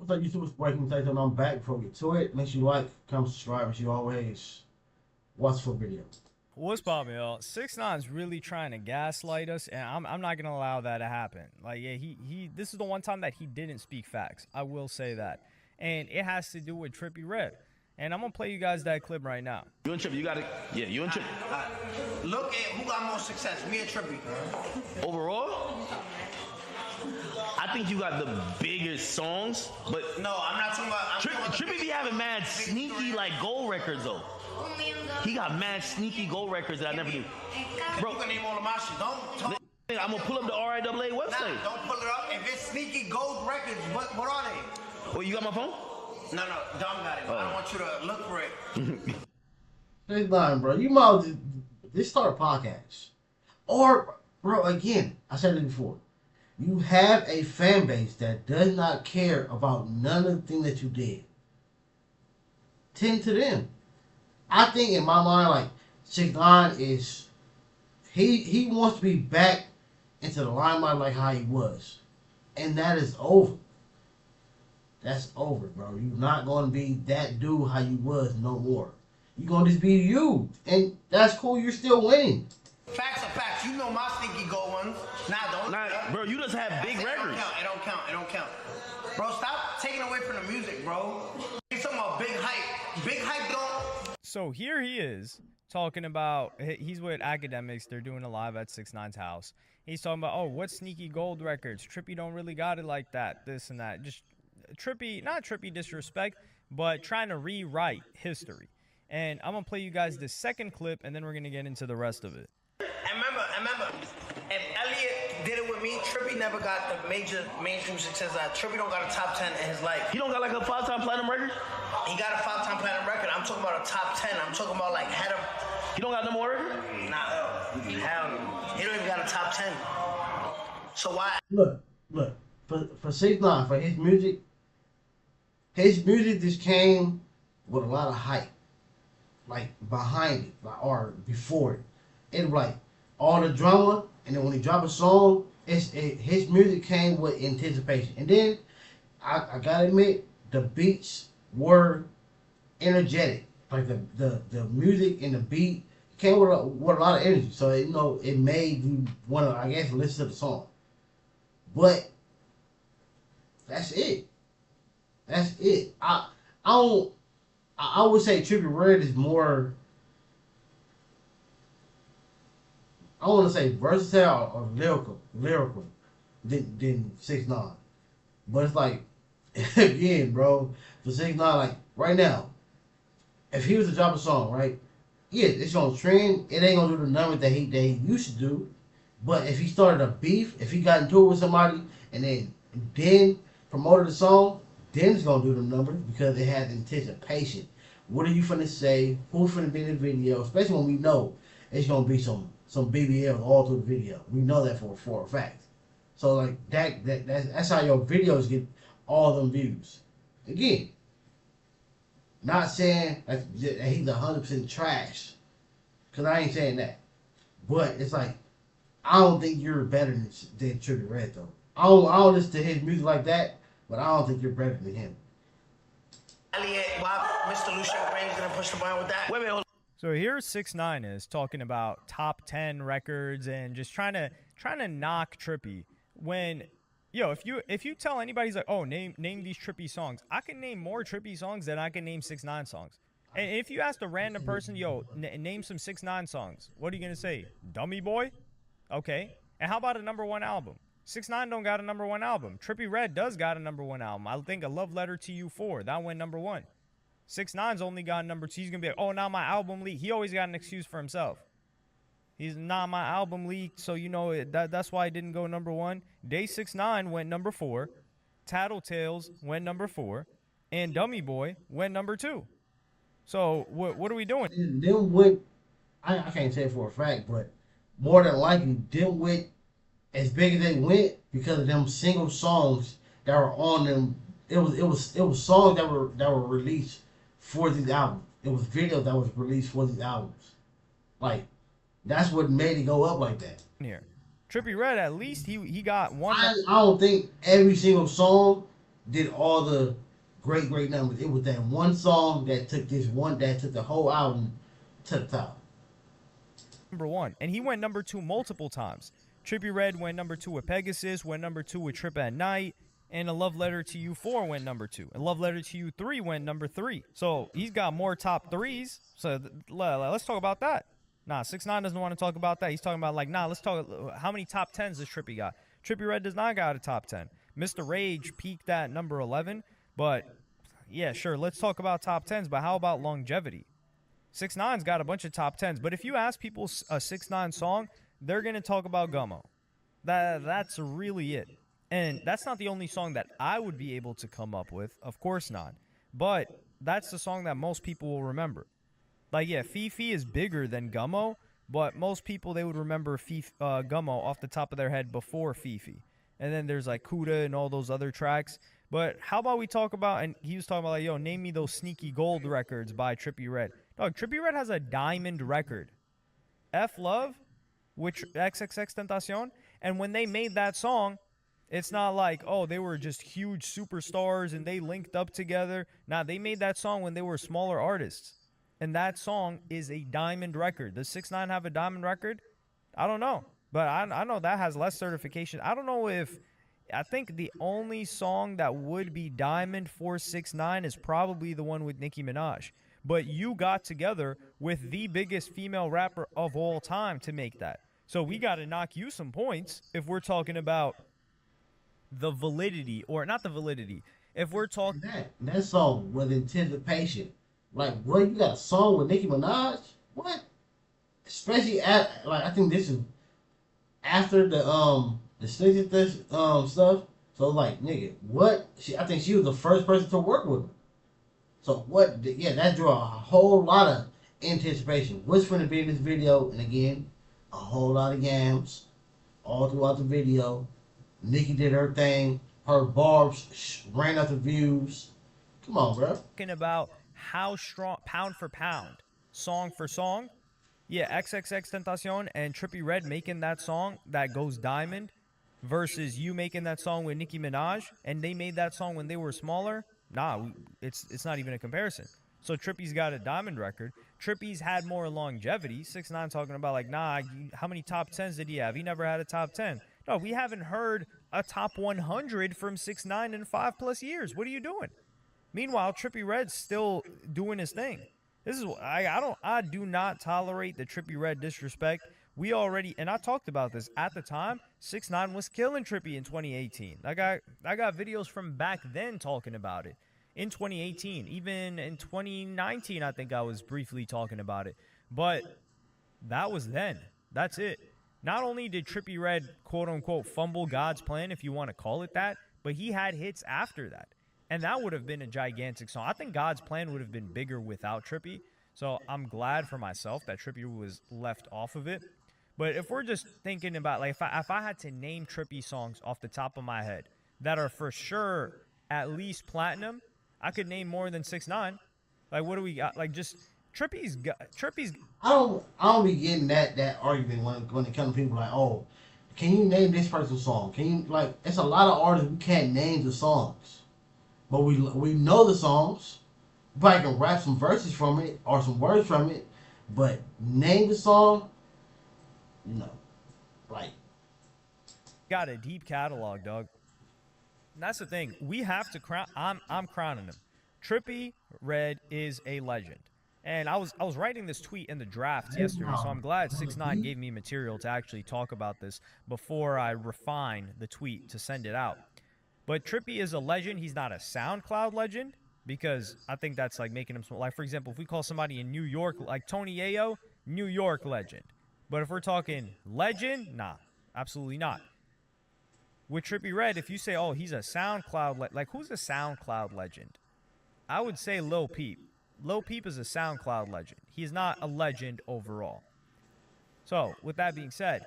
What's up, YouTube? It's Breaking Things, and I'm back. Before we get to it, make sure you like, comment, subscribe, as you always watch for videos. What's poppin', y'all? 6ix9ine's really trying to gaslight us, and I'm not gonna allow that to happen. Like, yeah, he this is the one time that he didn't speak facts. I will say that, and it has to do with Trippie Redd. And I'm gonna play you guys that clip right now. You and Trippie, you gotta, yeah, you and Trippie. Look at who got more success, me or Trippie. Overall, I think you got the biggest songs, but No, I'm not talking about. Trippie be having mad sneaky like gold records though. He got mad sneaky gold records that I never knew. Bro, you can name all of my shit. Don't. I'm gonna pull up the RIAA website. Nah, don't pull it up. If it's sneaky gold records, what are they? Oh, you got my phone? No, Dom got it. But I want you to look for it. 6ix9ine, bro. You might just start a podcast. Or, bro, again, I said it before. You have a fan base that does not care about none of the things that you did. Tend to them. I think in my mind, like, 6ix9ine is he wants to be back into the limelight like how he was. And that is over. That's over, bro. You're not gonna be that dude how you was no more. You're gonna just be you. And that's cool, you're still winning. Facts are facts. You know my sneaky gold ones. Don't. Nah, bro, you just have big records. It don't count. Bro, stop taking away from the music, bro. He's talking about big hype. Big hype don't. So here he is talking about, he's with academics. They're doing a live at 6ix9ine's house. He's talking about, oh, what sneaky gold records? Trippie don't really got it like that, this and that. Just Trippie, not Trippie disrespect, but trying to rewrite history. And I'm going to play you guys the second clip, and then we're going to get into the rest of it. And remember, if Elliot did it with me, Trippie never got the major mainstream success. Trippie don't got a top 10 in his life. He don't got like a 5-time platinum record? He got a 5-time platinum record. I'm talking about a top 10. I'm talking about like head of. He don't got no more record? Nah, hell no. He don't even got a top 10. So why? Look, for 6ix9ine, for his music just came with a lot of hype. Like behind it, or before it. It like all the drama, and then when he drop a song, his music came with anticipation. And then I gotta admit, the beats were energetic. Like the music and the beat came with a lot of energy. So it made you want to, I guess, listen to the song. But that's it. That's it. I would say Trippie Redd is more, I want to say versatile or lyrical than 6ix9ine. But it's like, again, bro, for 6ix9ine, like right now, if he was to drop a song, right? Yeah, it's gonna trend. It ain't gonna do the numbers that he used to do. But if he started a beef, if he got into it with somebody and then promoted the song, then it's gonna do the numbers because it has anticipation. What are you finna say? Who's finna be in the video? Especially when we know it's gonna be some BBLs all through the video. We know that for a fact. So like that's how your videos get all them views. Again, not saying that he's 100% trash, cause I ain't saying that. But it's like I don't think you're better than Trippie Redd though. I don't listen to his music like that. But I don't think you're better than him. Elliot, why Mr. Lucian Graham's gonna push the button with that? Wait, hold on. So here 6ix9ine is talking about top 10 records and just trying to knock Trippie. When, if you tell anybody, he's like, oh, name these Trippie songs. I can name more Trippie songs than I can name 6ix9ine songs. And if you ask a random person, name some 6ix9ine songs, what are you gonna say? Dummy Boy? Okay. And how about a #1 album? 6ix9ine don't got a #1 album. Trippie Redd does got a #1 album. I think A Love Letter to You 4. That went #1. 6ix9ine's only got #2. He's going to be like, oh, now my album leaked. He always got an excuse for himself. He's not my album leaked, so that's why it didn't go #1. Day 6ix9ine went #4. Tattletales went #4. And Dummy Boy went #2. So what are we doing? Them went, I can't say it for a fact, but more than likely, them went as big as they went because of them single songs that were on them. It was songs that were released for these albums. It was videos that was released for these albums. Like that's what made it go up like that. Here, Trippie Redd, at least he got one. I don't think every single song did all the great numbers. It was that one song that took the whole album to the top. #1, and he went #2 multiple times. Trippie Redd went #2 with Pegasus, went #2 with Trip at Night, and A Love Letter to You 4 went #2. A Love Letter to You 3 went #3. So he's got more top threes. So let's talk about that. Nah, 6ix9ine doesn't want to talk about that. He's talking about like, nah, let's talk. How many top 10s does Trippie got? Trippie Redd does not got a top 10. Mr. Rage peaked at number 11, but yeah, sure, let's talk about top 10s, but how about longevity? 6ix9ine's got a bunch of top 10s, but if you ask people a 6ix9ine song, they're going to talk about Gummo. That's really it. And that's not the only song that I would be able to come up with. Of course not. But that's the song that most people will remember. Like, yeah, Fifi is bigger than Gummo, but most people, they would remember Gummo off the top of their head before Fifi. And then there's like Kuda and all those other tracks. But how about we talk about, and he was talking about like, yo, name me those sneaky gold records by Trippie Redd. Dog, Trippie Redd has a diamond record. F Love, which XXXTentacion, and when they made that song, it's not like, oh, they were just huge superstars and they linked up together. Nah, they made that song when they were smaller artists. And that song is a diamond record. Does 6ix9ine have a diamond record? I don't know. But I know that has less certification. I don't know if, I think the only song that would be diamond for 6ix9ine is probably the one with Nicki Minaj. But you got together with the biggest female rapper of all time to make that. So we got to knock you some points if we're talking about the validity, or not the validity. If we're talking that song with anticipation, like, what, you got a song with Nicki Minaj? What? Especially at, like, I think this is after the Sixth stuff. So like, nigga, what? I think she was the first person to work with her. So what? Yeah, that drew a whole lot of anticipation. What's going to be in this video? And again, a whole lot of yams all throughout the video. Nicki did her thing. Her barbs ran up the views. Come on, bro. Talking about how strong, pound for pound, song for song. Yeah, XXXTentacion and Trippie Redd making that song that goes diamond versus you making that song with Nicki Minaj, and they made that song when they were smaller. Nah, it's not even a comparison. So Trippie's got a diamond record. Trippie's had more longevity. 6ix9ine talking about like, nah, how many top 10s did he have? He never had a top 10. No, we haven't heard a top 100 from 6ix9ine in 5+ years. What are you doing? Meanwhile, Trippie Redd's still doing his thing. This is I do not tolerate the Trippie Redd disrespect. We already, and I talked about this at the time, 6ix9ine was killing Trippie in 2018. I got videos from back then talking about it. In 2018, even in 2019, I think I was briefly talking about it. But that was then. That's it. Not only did Trippie Redd, quote unquote, fumble God's plan, if you want to call it that, but he had hits after that. And that would have been a gigantic song. I think God's plan would have been bigger without Trippie. So I'm glad for myself that Trippie was left off of it. But if we're just thinking about, like, if I had to name Trippie songs off the top of my head that are for sure at least platinum, I could name more than 6ix9ine. Like, what do we got? Like, just Trippie's. I don't be getting that argument when it comes to people like, oh, can you name this person's song? Can you, like, it's a lot of artists we can't name the songs. But we know the songs. We probably can rap some verses from it or some words from it. But name the song, like. Got a deep catalog, dog. And that's the thing. We have to crown. I'm crowning him. Trippie Redd is a legend. And I was writing this tweet in the draft yesterday, so I'm glad 6ix9ine gave me material to actually talk about this before I refine the tweet to send it out. But Trippie is a legend. He's not a SoundCloud legend, because I think that's like making him small. Like, for example, if we call somebody in New York, like Tony Ayo, New York legend. But if we're talking legend, nah, absolutely not. With Trippie Redd, if you say, oh, he's a SoundCloud, like, who's a SoundCloud legend? I would say Lil Peep. Lil Peep is a SoundCloud legend. He's not a legend overall. So, with that being said,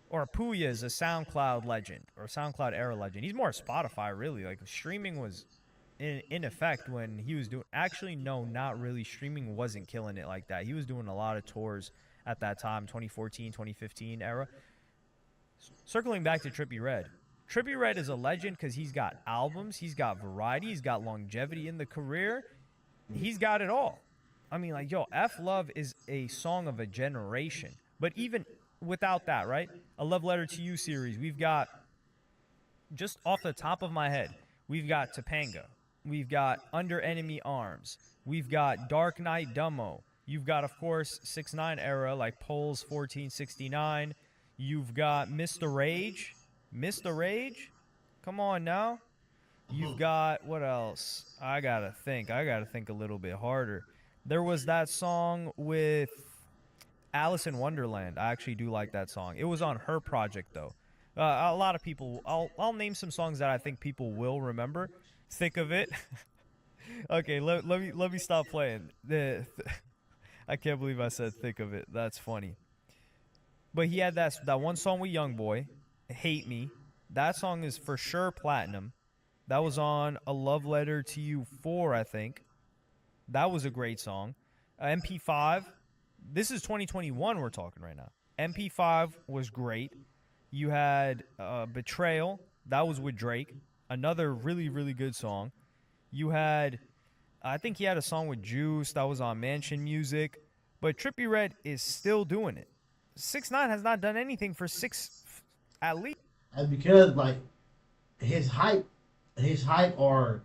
or Puya is a SoundCloud legend, or SoundCloud era legend. He's more Spotify, really. Like, streaming was in effect when he was doing... Actually, no, not really. Streaming wasn't killing it like that. He was doing a lot of tours at that time, 2014, 2015 era. Circling back to Trippie Redd. Trippie Redd is a legend because he's got albums, he's got variety, he's got longevity in the career. He's got it all. I mean, like, yo, F Love is a song of a generation. But even without that, right? A Love Letter to You series, we've got, just off the top of my head, we've got Topanga. We've got Under Enemy Arms. We've got Dark Knight Dummo. You've got, of course, 6ix9ine era, like Poles 1469. You've got Mr. Rage. Mr. Rage? Come on now. You've got, what else? I gotta think a little bit harder. There was that song with Alice in Wonderland. I actually do like that song. It was on her project, though. A lot of people, I'll name some songs that I think people will remember. Thick of It. Okay, let me stop playing. I can't believe I said Thick of It. That's funny. But he had that one song with Youngboy, Hate Me. That song is for sure platinum. That was on A Love Letter to You 4, I think. That was a great song. MP5. This is 2021 we're talking right now. MP5 was great. You had Betrayal. That was with Drake. Another really, really good song. You had, I think he had a song with Juice. That was on Mansion Music. But Trippie Redd is still doing it. 6ix9ine has not done anything for at least. And because, like, his hype or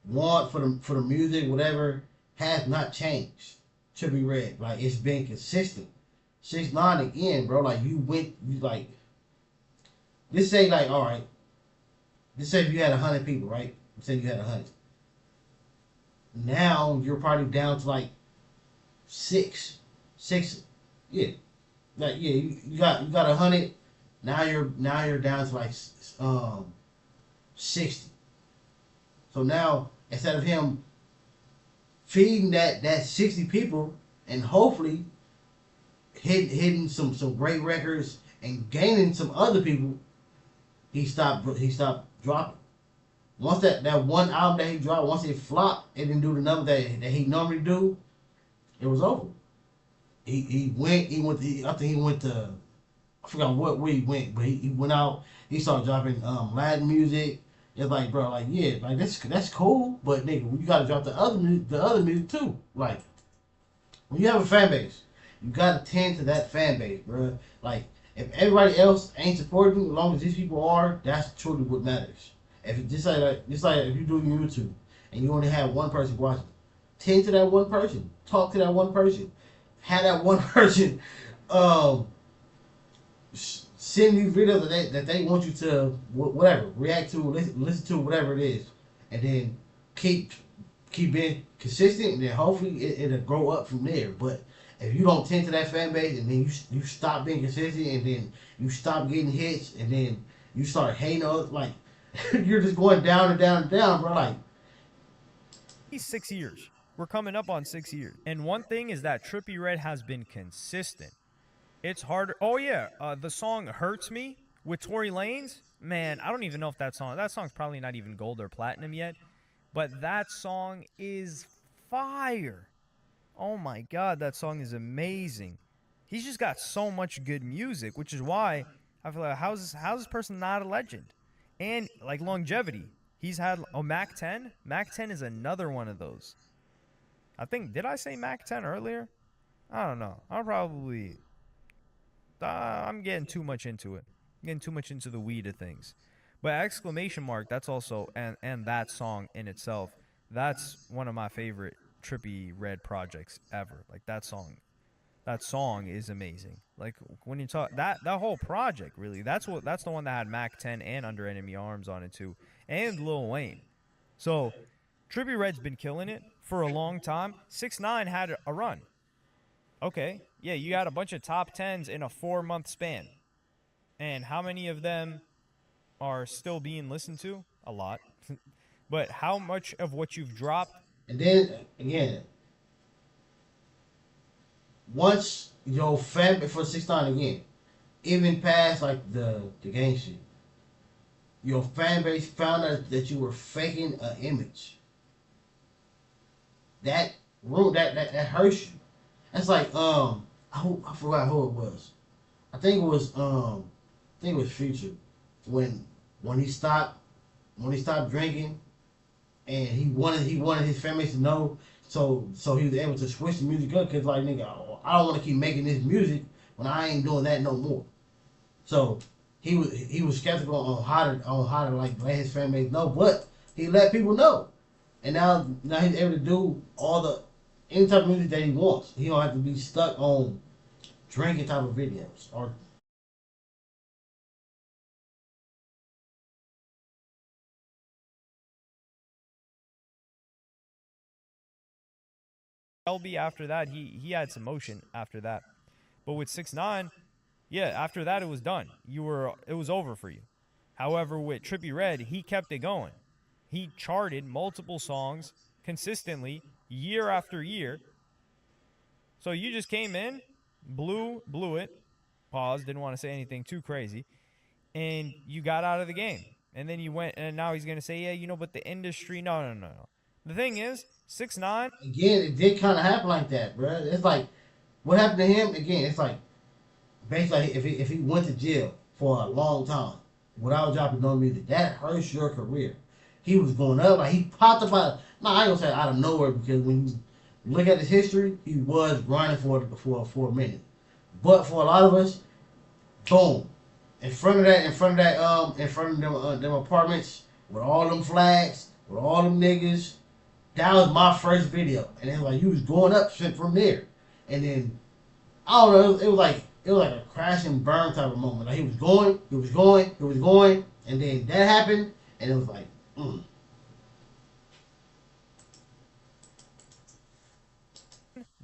want for the music, whatever, has not changed. Trippie Redd, like, it's been consistent. 6ix9ine again, bro. Like, let's say, like, all right. Let's say if you had 100 people, right? Let's say you had 100. Now you're probably down to like six. Yeah, like you got 100. Now you're down to like 60. So now instead of him feeding that 60 people and hopefully hitting some great records and gaining some other people, he stopped dropping. Once that one album that he dropped, once it flopped, it didn't do the number that he normally do, it was over. I think he went to, I forgot where he went, but he went out, he started dropping Latin music. It's like, bro, like, yeah, like that's cool, but nigga, you gotta drop the other music too. Like, when you have a fan base, you gotta tend to that fan base, bro. Like, if everybody else ain't supporting you, as long as these people are, that's truly what matters. If it, just like if you do YouTube and you only have one person watching, tend to that one person, talk to that one person, have that one person send these videos that they want you to whatever react to, listen to, whatever it is, and then keep being consistent, and then hopefully it'll grow up from there. But if you don't tend to that fan base, and then you stop being consistent, and then you stop getting hits, and then you start hating others, like, you're just going down and down and down, bro. Like, he's 6 years. We're coming up on 6 years. And one thing is that Trippie Redd has been consistent. It's harder. Oh, yeah. The song Hurts Me with Tory Lanez. Man, I don't even know if that song's probably not even gold or platinum yet. But that song is fire. Oh, my God. That song is amazing. He's just got so much good music, which is why I feel like, how's this person not a legend? And, like, longevity. He's had, Mac 10? Mac 10 is another one of those. I think, did I say Mac 10 earlier? I don't know. I'm getting too much into it. I'm getting too much into the weed of things. But exclamation mark, that's also, and that song in itself, that's one of my favorite Trippie Redd projects ever. Like, that song is amazing. Like, when you talk that whole project, really, that's the one that had Mac 10 and Under Enemy Arms on it too, and Lil Wayne. So Trippie Redd's been killing it for a long time. 6ix9ine had a run. Okay, yeah, you got a bunch of top 10s in a 4-month span, and how many of them are still being listened to? A lot. But how much of what you've dropped? And then again, once your fan for 6ix9ine again, even past like the gang shit, your fan base found out that you were faking an image. That hurts you. That's like I forgot who it was. I think it was Future when when he stopped drinking, and he wanted his family to know, so he was able to switch the music up because like nigga, I don't want to keep making this music when I ain't doing that no more. So he was skeptical on how to like let his fan base know, but he let people know, and now he's able to do all the any type of music that he wants. He don't have to be stuck on drinking type of videos or. LB after that, he had some motion after that. But with 6ix9ine, yeah, after that it was done. It was over for you. However, with Trippie Redd, he kept it going. He charted multiple songs consistently year after year. So you just came in, blew it, paused, didn't want to say anything too crazy, and you got out of the game. And then you went, and now he's gonna say, yeah, but the industry, no. The thing is, 6ix9ine. Again, it did kind of happen like that, bro. It's like what happened to him. Again, it's like basically if he went to jail for a long time without dropping no music, that hurts your career. He was going up, like he popped up out. No, I ain't gonna say out of nowhere because when you look at his history, he was grinding for a minute. But for a lot of us, boom, in front of them apartments with all them flags, with all them niggas. That was my first video, and it was like you was going up shit from there, and then I don't know. It was like a crash and burn type of moment. Like he was going, and then that happened, and it was like,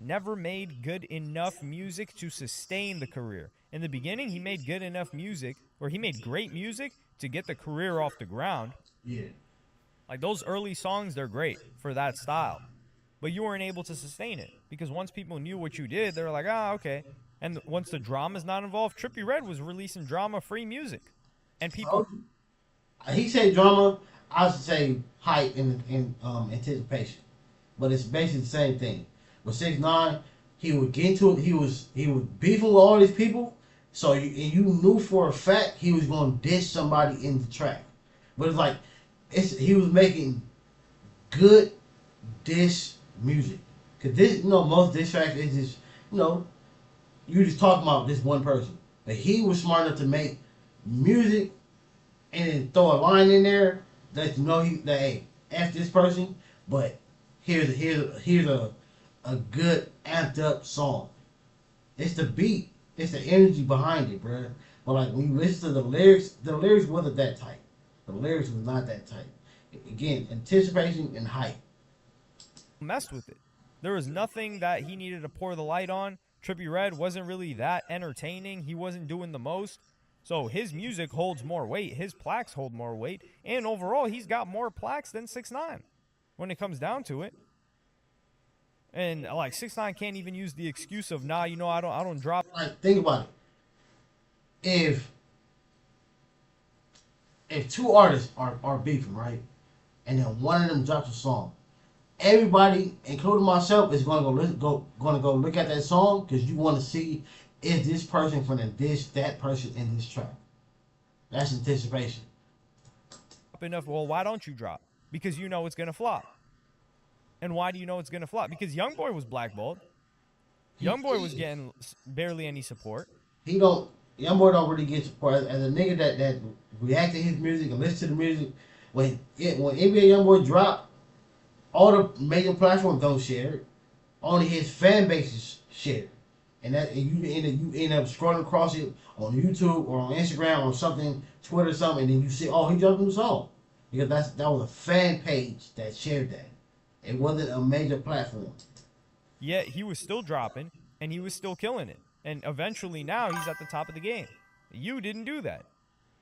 Never made good enough music to sustain the career. In the beginning, he made good enough music, or he made great music to get the career off the ground. Yeah. Like those early songs, they're great for that style. But you weren't able to sustain it because once people knew what you did, they were like, okay. And once the drama's not involved, Trippie Redd was releasing drama-free music. And people... He said drama, I should say hype and anticipation. But it's basically the same thing. With 6ix9ine, he would get into it. He was beefing with all these people. So you knew for a fact he was going to diss somebody in the track. But it's like he was making good diss music. Cause this, most diss tracks is just you just talking about this one person. But he was smart enough to make music and then throw a line in there that that hey, F this person, but here's a good amped up song. It's the beat, it's the energy behind it, bro. But like when you listen to the lyrics wasn't that tight. The lyrics was not that tight. Again, anticipation and hype. Messed with it. There was nothing that he needed to pour the light on. Trippie Redd wasn't really that entertaining. He wasn't doing the most. So his music holds more weight. His plaques hold more weight. And overall, he's got more plaques than 6ix9ine when it comes down to it. And like 6ix9ine can't even use the excuse of, I don't drop. Like, think about it. If two artists are beefing, right? And then one of them drops a song, everybody, including myself, is gonna go look at that song because you want to see is this person gonna diss that person in this track. That's anticipation. Enough. Well, why don't you drop? Because you know it's gonna flop. And why do you know it's gonna flop? Because YoungBoy was blackballed. YoungBoy was getting barely any support. YoungBoy don't really get support as a nigga that react to his music and listen to the music. When NBA YoungBoy drop, all the major platforms don't share it. Only his fan bases share it. And you end up scrolling across it on YouTube or on Instagram or something, Twitter or something, and then you see, he dropped a new song. Because that was a fan page that shared that. It wasn't a major platform. Yet he was still dropping and he was still killing it. And eventually now he's at the top of the game. You didn't do that.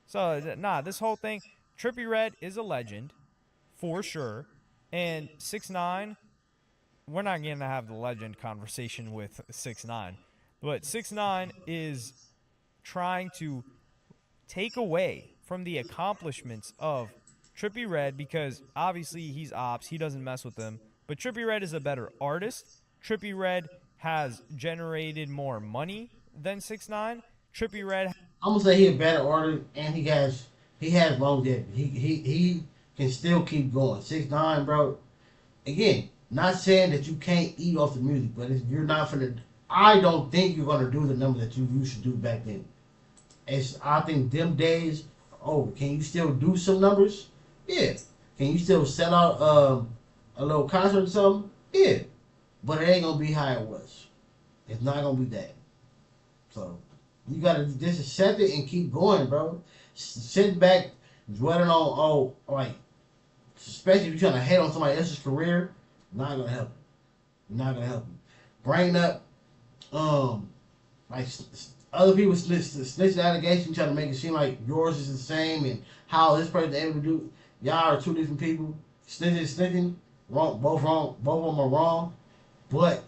So, this whole thing, Trippie Redd is a legend, for sure. And 6ix9ine, we're not going to have the legend conversation with 6ix9ine. But 6ix9ine is trying to take away from the accomplishments of Trippie Redd because obviously he's ops. He doesn't mess with them. But Trippie Redd is a better artist. Trippie Redd has generated more money than 6ix9ine. Trippie Redd... I'm going to say he's a better artist and he has he has longevity. He can still keep going. 6ix9ine, bro. Again, not saying that you can't eat off the music, but if you're not for the, I don't think you're gonna do the numbers that you used to do back then. I think them days. Oh, can you still do some numbers? Yeah. Can you still sell out a little concert or something? Yeah. But it ain't gonna be how it was. It's not gonna be that. So you gotta just accept it and keep going, bro. Sitting back, dwelling on like, especially if you're trying to hate on somebody else's career, not gonna help you. Not gonna help you. Bringing up like other people snitching allegations, trying to make it seem like yours is the same and how this person able to do. Y'all are two different people. Snitching, wrong. Both of them are wrong. But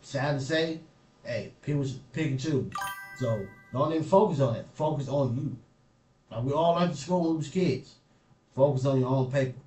sad to say, hey, people should pick and choose. So don't even focus on that. Focus on you. Like we all went to school when we was kids. Focus on your own paper.